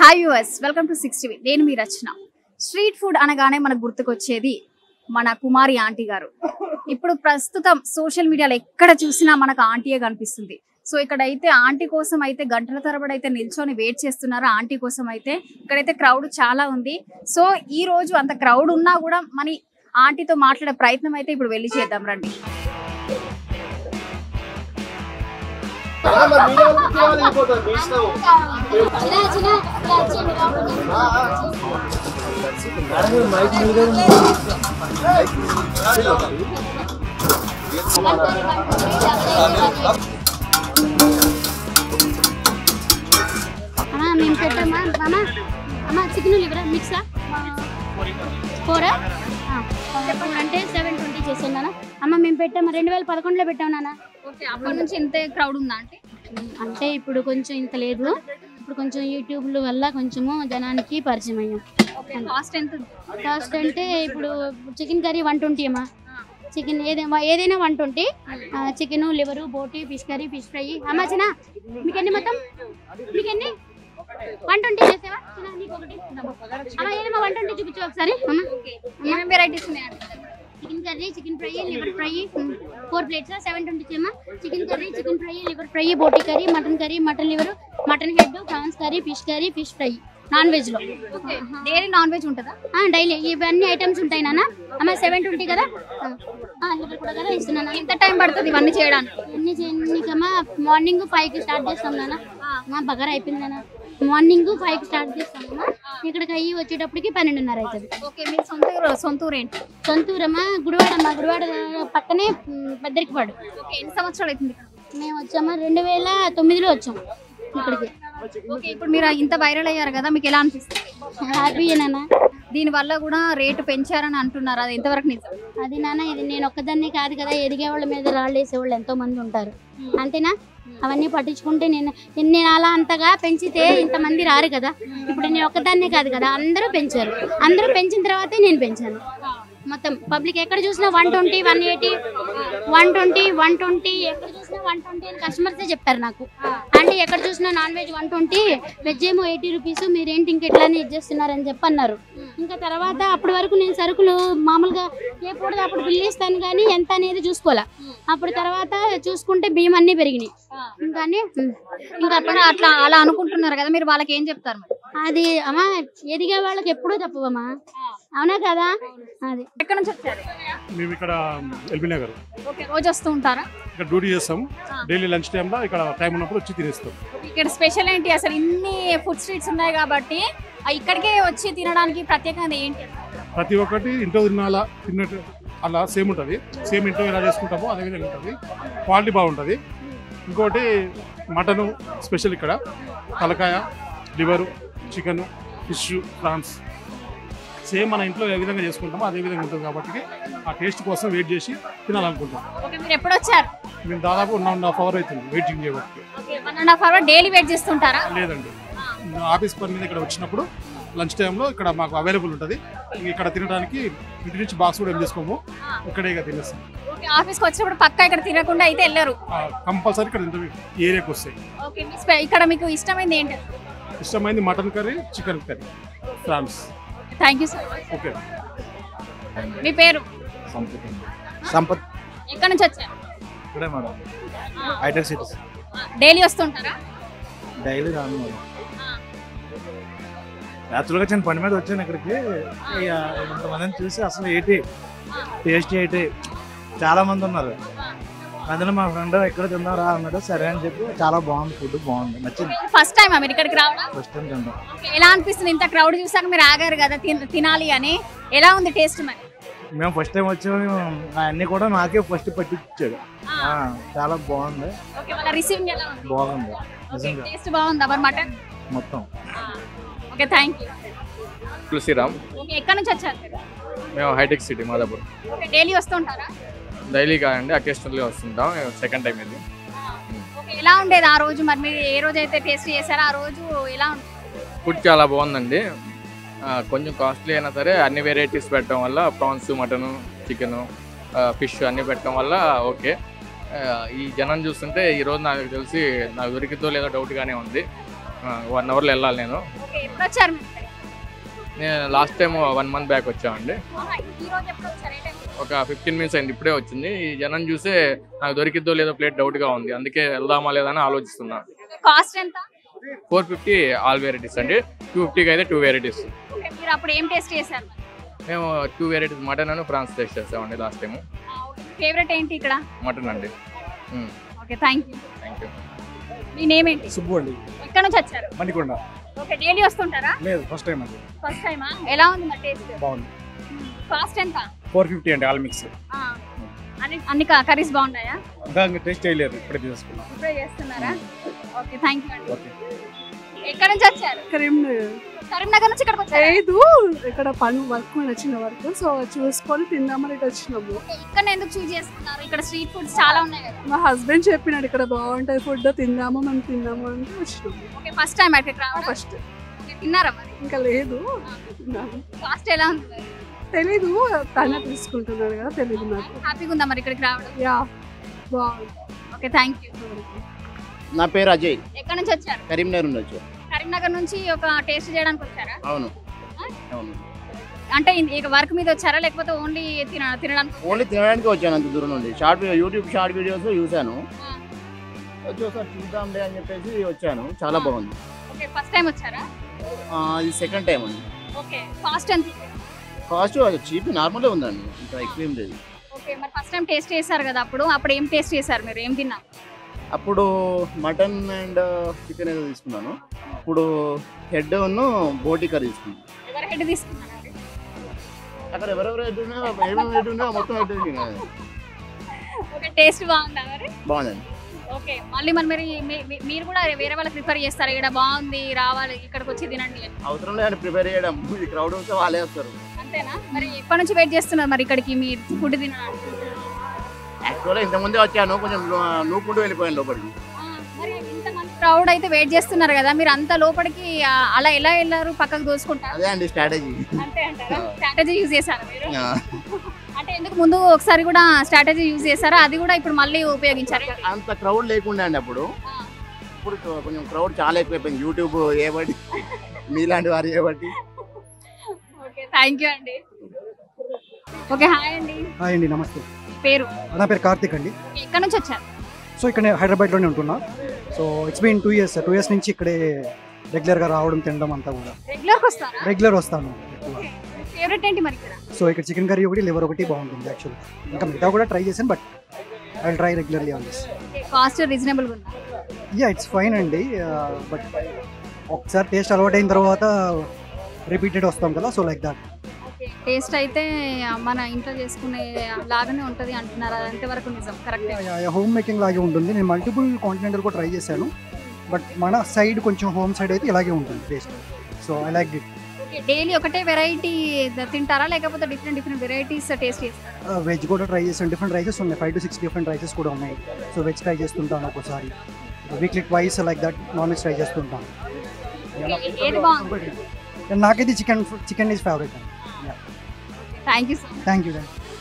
Hi viewers, welcome to 6TV. నేను మీ రచన. Street food అనగానే మనకు గుర్తుకొచ్చేది మన కుమారి ఆంటీ గారు. ఇప్పుడు ప్రస్తుతం సోషల్ మీడియాలో ఎక్కడ చూసినా మనకు ఆంటీయే కనిపిస్తుంది. సో ఇక్కడైతే ఆంటీ కోసం అయితే గంటల తరబడి అయితే నిల్చొని వెయిట్ చేస్తున్నారు. ఆంటీ కోసం అయితే ఇక్కడైతే క్రౌడ్ చాలా ఉంది. సో ఈ రోజు అంత క్రౌడ్ ఉన్నా కూడా మన ఆంటీతో మాట్లాడే ప్రయత్నం అయితే ఇప్పుడు వెళ్ళి చేద్దాం రండి. మేము పెట్టామా అమ్మా అమ్మ చికెన్ లివరా మిక్సా 4 అంటే 720 చేసాను నాన్న. అమ్మ మేము పెట్టామా 2011లో పెట్టాము నాన్న. ఓకే, అప్పటి నుంచి ఇంత క్రౌడ్ ఉందా అంటే ఇప్పుడు కొంచెం ఇంత లేదు. ఇప్పుడు కొంచెం యూట్యూబ్ల వల్ల కొంచెము జనానికి పరిచయం అయ్యాం. కాస్ట్ ఎంత? కాస్ట్ అంటే ఇప్పుడు చికెన్ కర్రీ 120 అమ్మా. చికెన్ ఏదైనా 120. చికెన్ లివరు బోటి ఫిష్ కర్రీ ఫిష్ ఫ్రై. అమ్మ చిన్న మీకెన్ని మొత్తం మీకెన్ని 120 చేసావా? నీకు ఒకటి అమ్మ ఏదమ్మా 120 చూపించు ఒకసారి. అమ్మ ఏమేమి వెరైటీస్ ఉన్నాయి? Chicken curry chicken fry liver fry 4 plates 720 అమ్మా. Chicken curry chicken fry liver fry బోటి curry mutton liver mutton head prawns curry fish fry non veg లో. డైలీ నాన్ వెజ్ ఉంటుందా? డైలీ ఇవన్నీ ఐటమ్స్ ఉంటాయి నాన్న. అమ్మ 720 కదా. లివర్ కూడా కదా ఇస్తున్నాను. ఎంత టైం పడుతుంది ఇవన్నీ చేయడానికి? ఇవన్నీ చేయడానికమ్మా మార్నింగ్ 5కి స్టార్ట్ చేస్తాం నాన్న. బగారా అయిపోయింది నాన్న. మార్నింగ్ 5కి స్టార్ట్ చేస్తామమ్మా. ఇక్కడికి అయ్యి వచ్చేటప్పటికి 12:30 అవుతుంది. ఓకే, మీ సొంత ఊరు ఏంటి? సొంతూరమ్మా గుడివాడ పక్కనే పెద్దరికపాడు. ఓకే, ఎన్ని సంవత్సరాలు అవుతుంది? మేము వచ్చామా 2009లో వచ్చాం ఇక్కడికి. ఓకే, ఇప్పుడు మీరు ఇంత వైరల్ అయ్యారు కదా, మీకు ఎలా అనిపిస్తుంది? హ్యాపీయేనా? దీని వల్ల కూడా రేటు పెంచారని అంటున్నారు, అది ఎంతవరకు నిజం? అది నాన్న ఇది నేను ఒక్కదాన్ని కాదు కదా, ఎదిగే వాళ్ళ మీద రాళ్ళు వేసేవాళ్ళు ఎంతో మంది ఉంటారు. అంతేనా? అవన్నీ పట్టించుకుంటే నేను అలా అంతగా పెంచితే ఇంతమంది రారు కదా. ఇప్పుడు నేను ఒక్కదాన్నే కాదు కదా, అందరూ పెంచారు. అందరూ పెంచిన తర్వాతే నేను పెంచాను. మొత్తం పబ్లిక్ ఎక్కడ చూసినా 120 180 120 ఎక్కడ చూసినా 120 అని కస్టమర్సే చెప్పారు నాకు. అంటే ఎక్కడ చూసినా నాన్ వెజ్ 120 వెజ్ ఏమో 80 రూపీస్, మీరేంటి ఇంకెట్లానే ఇచ్చేస్తున్నారని చెప్పన్నారు. ఇంకా తర్వాత అప్పటి వరకు నేను సరుకులు మామూలుగా ఏ పూడదు అప్పుడు బిల్లు ఇస్తాను కానీ ఎంత అనేది చూసుకోవాలా. అప్పుడు తర్వాత చూసుకుంటే బియ్యం అన్నీ పెరిగినాయి. ఇంకా అప్పుడు అలా అనుకుంటున్నారు కదా, మీరు వాళ్ళకి ఏం చెప్తారు? అది అమ్మా ఎదిగే వాళ్ళకి ఎప్పుడూ తప్పవమ్మా, అవునా కదా. అది ఎక్కడ నుంచి వచ్చారు? మేము ఇక్కడ ఎల్బీ నగర్. ఓకే, రోజు వస్తూ ఉంటారా? ఇక్కడ డ్యూటీ చేస్తాం. డైలీ లంచ్ టైంలో ఇక్కడ టైం ఉన్నప్పుడు వచ్చి తినేస్తాం. ఇక్కడ స్పెషల్ ఏంటి అసలు? ఇన్ని ఫుడ్ స్ట్రీట్స్ ఉన్నాయి కాబట్టి ఇక్కడికే వచ్చి తినడానికి ప్రత్యేకత ఏంటి? ప్రతి ఒక్కటి ఇంట్లో తిన్నట్టు అలా సేమ్ ఉంటుంది. సేమ్ ఇంట్లో ఎలా చేసుకుంటామో అదే విధంగా ఉంటుంది. క్వాలిటీ బాగుంటుంది. ఇంకోటి మటను స్పెషల్ ఇక్కడ, తలకాయ liver chicken fish prawns same మన ఇంట్లో ఏ విధంగా చేసుకుంటామో అదే విధంగా ఉంటుంది కాబట్టి ఆ టేస్ట్ కోసం వెయిట్ చేసి తినాలనుకుంటాం. మీరు ఎప్పుడు వచ్చారు? మేము దాదాపు 1.5 hours అవుతుంది వెయిటింగ్ చేయబట్టి. 1.5 hours డైలీ వెయిట్ చేస్తుంటారా? లేదండి, ఆఫీస్ పని మీద ఇక్కడ వచ్చినప్పుడు లంచ్ టైంలో ఇక్కడ మాకు అవైలబుల్ ఉంటుంది. ఇక్కడ తినడానికి ఇంటి నుంచి బాక్స్ కూడా ఏం చేసుకోము, ఇక్కడే తినేస్తాం. ఆఫీస్కి వచ్చినప్పుడు పక్కా ఇక్కడ తినకుండా అయితే వెళ్ళరు? కంపల్సరీ ఇక్కడ ఏరియాకి వస్తాయి. ఓకే, ఇక్కడ మీకు ఇష్టమైంది ఏంటి? ఇష్టమైంది mutton curry chicken curry prawns. Thank you sir. Okay, మీ పేరు? సంపత్. ఎక్కడి నుంచి వచ్చారు? ఇక్కడే మేడం, హైటెక్ సిటీస్. డైలీ వస్తుంటారా? డైలీ రాను మేడం, యాక్చువల్గా చిన్న పని మీద వచ్చాను ఇక్కడికి. ఇక ఇంతమందిని చూసి అసలు టేస్ట్ చాలా మంది ఉన్నారు. అందులో మా ఫ్రెండ్ ఎక్కడ తిందాం రా అన్నాడు. సరే అని చెప్పి చాలా బాగుంది, ఫుడ్ బాగుంది, నచ్చింది. ఫస్ట్ టైం మీరు ఇక్కడికి రావడం? ఫస్ట్ టైం తింటాం. ఎలా అనిపిస్తుంది? ఇంత క్రౌడ్ చూసాక మీరు ఆగారు కదా తినాలి అని, ఎలా ఉంది టేస్ట్ మరి? మేము ఫస్ట్ టైం వచ్చాము, అన్ని కూడా నాకే ఫస్ట్ పట్టించాడు. చాలా బాగుంది. రిసీవింగ్ ఎలా ఉంది? బాగుంది నిజంగా, టేస్ట్ బాగుందా మరి మటన్ మొత్తం? Okay, thank you. Tulasiram. Okay, ఎక్కడి నుంచి వచ్చారు? మేము హైటెక్ సిటీ మాదాపూర్. ఓకే, డైలీ వస్తుంటారా? డైలీ కాదండి, అకేషనల్లీ వస్తుంటాం. సెకండ్ టైం ఇది. ఓకే, ఎలా ఉండేది ఆ రోజు మరి? మీరు ఏ రోజు అయితే టేస్ట్ చేశారో ఆ రోజు ఎలా ఉంది? ఫుడ్ చాలా బాగుందండి. కొంచెం కాస్ట్లీ అయినా సరే అన్ని వెరైటీస్ పెట్టడం వల్ల ప్రాన్స్ మటను చికెను ఫిష్ అన్నీ పెట్టడం వల్ల ఓకే. ఈ జనం చూస్తుంటే ఈరోజు నాకు తెలిసి నాకు దొరికిద్దో లేదో డౌట్గానే ఉంది. 1 అవర్లో వెళ్ళాలి నేను. ఎప్పుడు వచ్చారు మీరు ఇక్కడికి? నేను లాస్ట్ టైం 1 month బ్యాక్ వచ్చామండి. ఆహా, ఈ రోజు ఎప్పుడు వచ్చారు? ఏ టైంకి? ఒక 15 minutes అయింది, ఇప్పుడే వచ్చింది. ఈ జనం చూసే నాకు దొరికిద్దో లేదో ప్లేట్ డౌట్గా ఉంది, అందుకే వెళ్దామా లేదా అని ఆలోచిస్తున్నా. కాస్ట్ ఎంత? 450 ఆల్ వెరైటీస్ అండి, 250కి అయితే 2 వెరైటీస్. ఓకే, మీరు అప్పుడు ఏం టేస్ట్ చేశారు? మేము 2 వెరైటీస్ మటన్ అని ప్రాన్స్ టేస్ట్ చేస్తామండి లాస్ట్ టైం. ఫేవరెట్ ఏంటి ఇక్కడ? మటన్ అండి. Okay, thank you. Thank you. మీ నేమ్ ఏంటి? సుబ్బు అండి, ఎక్కడ నుంచి వచ్చారు? మణికొండ. ఓకే, డైలీ వస్తుంటారా? లేదు, ఫస్ట్ టైం అండి. ఫస్ట్ టైమా? ఎలా ఉంది మరి టేస్ట్? బాగుంది. కాస్ట్ ఎంత? 450 అండి ఆల్ మిక్స్. అన్ని కర్రీస్ బాగున్నాయా? ఇంకా టేస్ట్ చేయలేదు, ఇప్పుడే తీసుకున్నాం. ఇప్పుడే చేస్తున్నారా? ఓకే, థ్యాంక్ యూ అండి. ఓకే. ఎక్కడ నుంచి వచ్చారు? కరీంనగర్ నుంచి ఇక్కడికి వచ్చారు. లేదు, ఇక్కడ పని వర్క్ వచ్చిన వరకు సో చూసుకొని తిందామని ఇటు వచ్చినాము. ఇక్కడ ఎందుకు చూస్ చేసుకున్నారు? ఇక్కడ స్ట్రీట్ ఫుడ్స్ చాలా ఉన్నాయి కదా. మా హస్బెండ్ చెప్పినాడు ఇక్కడ బాగుంటది ఫుడ్, తిందాము మేము తిందాము అంటే వచ్చినాము. ఓకే, ఫస్ట్ టైం అక్కడికి రావడం? ఫస్ట్. ఓకే, తిన్నారా మరి? ఇంకా లేదు, తిన్నాము. కాస్ట్ ఎలా ఉంది మరి? తెలీదు, తనే తీసుకుంటున్నాడు కదా, తెలీదు నాకు. హ్యాపీగా ఉందా మరి ఇక్కడికి రావడం? యా, బాగుంది. Okay, thank you. నా పేరు అజయ్, ఎక్కడ నుంచి వచ్చారు? కరీంనగర్ నుంచి వచ్చాను. కరీంనగర్ నుంచి ఒక టేస్ట్ చేయడానికి వచ్చారా? అవును అవును, అంటే ఇక వర్క్ మీద వచ్చారా లేకపోతే ఓన్లీ తినడానికి? ఓన్లీ తినడానికి వచ్చాను అంత దూరం నుండి. యూట్యూబ్ షార్ట్ వీడియోస్ చూశాను, వచ్చి ఒకసారి చూద్దాంలే అని చెప్పేసి వచ్చాను. చాలా బాగుంది. ఓకే, ఫస్ట్ టైం వచ్చారా? ఇది సెకండ్ టైం అండి. ఓకే, కాస్ట్ ఎంత? కాస్ట్ చీప్ నార్మల్గా ఉందండి, ఇంకా ఎక్కువ ఏం లేదు. ఓకే, మరి ఫస్ట్ టైం టేస్ట్ చేశారు కదా, అప్పుడు ఏం టేస్ట్ చేశారు మీరు? ఏం తిన్నారు? అప్పుడు మటన్ అండ్ చికెన్ ఏదో తీసుకున్నాను. ఇప్పుడు హెడ్ ఉన్ను బోటి కర్రీ తీసుకున్నాను. ఎవరు హెడ్ తీసుకున్నారు? అక్కడ ఎవరెవరు హెడ్ ఉన్నాయో ఏమేమి హెడ్ ఉన్నాయో మొత్తం హెడ్ తిన్నాను. ఓకే, టేస్ట్ బాగుందా మరి? బాగుందండి. ఓకే, మళ్ళీ మరి మీరు కూడా వేరే వాళ్ళకి ప్రిఫర్ చేస్తారు ఇక్కడ బాగుంది రావాలి ఇక్కడికి వచ్చి తినండి అని? అవసరం లేదండి ప్రిపేర్ చేయడం, ఇది క్రౌడ్ ఉంటే వాళ్ళే వస్తారు. అంతేనా? మరి ఎప్పటి నుంచి వెయిట్ చేస్తున్నారు మరి ఇక్కడికి మీరు ఫుడ్ తినడానికి? యాక్చువల్గా ఇంతకుముందే వచ్చాను, కొంచెం నూపుకుంటూ వెళ్ళిపోయాను లోపలికి. మరి ఇంతమంది క్రౌడ్ అయితే వెయిట్ చేస్తున్నారు కదా, మీరు అంత లోపలికి అలా ఎలా వెళ్ళారు? పక్కకు దోసుకుంటారు? అదే అండి స్ట్రాటజీ. అంతే అంటారా? స్ట్రాటజీ యూజ్ చేశారు మీరు? అంటే ఎందుకు ముందు ఒకసారి కూడా స్ట్రాటజీ యూజ్ చేశారా? అది కూడా ఇప్పుడు మళ్ళీ ఉపయోగించారు? అంత క్రౌడ్ లేకుండా అండి అప్పుడు. ఇప్పుడు కొంచెం క్రౌడ్ చాలా ఎక్కువైపోయింది, యూట్యూబ్ ఏబట్టి మీలాంటి వారు ఏబట్టి. ఓకే, థ్యాంక్ యూ అండి. ఓకే, హాయ్ అండి. హాయ్ అండి, నమస్తే. పేరు? నా పేరు కార్తిక్ అండి. ఎక్కడ నుంచి వచ్చారు? సో ఇక్కడ నేను హైదరాబాద్లోనే ఉంటున్నా. So it's been 2 years. 2 years నుంచి ఇక్కడే రెగ్యులర్గా రావడం తినడం అంతా కూడా. రెగ్యులర్ వస్తాను. ఫేవరెట్ ఏంటి మరి ఇక్కడ? సో ఇక్కడ చికెన్ కర్రీ ఒకటి, లివర్ ఒకటి బాగుంటుంది యాక్చువల్లీ. ఇంకా మిగతా కూడా ట్రై చేశాను, but I will try regularly on this. Cost రీజనబుల్గా ఉందా? యా, ఇట్స్ ఫైన్ అండి. బట్ ఒకసారి టేస్ట్ అలవాటు అయిన తర్వాత రిపీటెడ్ వస్తాం కదా, సో లైక్ దాట్. టేస్ట్ అయితే మన ఇంట్లో చేసుకునే లాగానే ఉంటుంది అంటున్నారు, అది ఎంతవరకు నిజం? కరెక్ట్? హోమ్ మేకింగ్ లాగే ఉంటుంది. నేను మల్టిపుల్ కాంటినెంటల్ కూడా ట్రై చేశాను, బట్ మన సైడ్ కొంచెం హోమ్ సైడ్ అయితే ఇలాగే ఉంటుంది taste. So I like it. Daily ఒకటే వెరైటీ తింటారా లేకపోతే డిఫరెంట్ వెరైటీస్ టేస్ట్ చేస్తారా? వెజ్ కూడా ట్రై చేస్తాను. డిఫరెంట్ రైసెస్ ఉన్నాయి, 5 to 6 డిఫరెంట్ రైసెస్ కూడా ఉన్నాయి. సో వెజ్ ట్రై చేస్తుంటాను ఒకసారి, weekly twice like that non veg try చేస్తుంటాను. ఏది బాగుంది? నాకైతే chicken is favourite. Thank you. Thank you.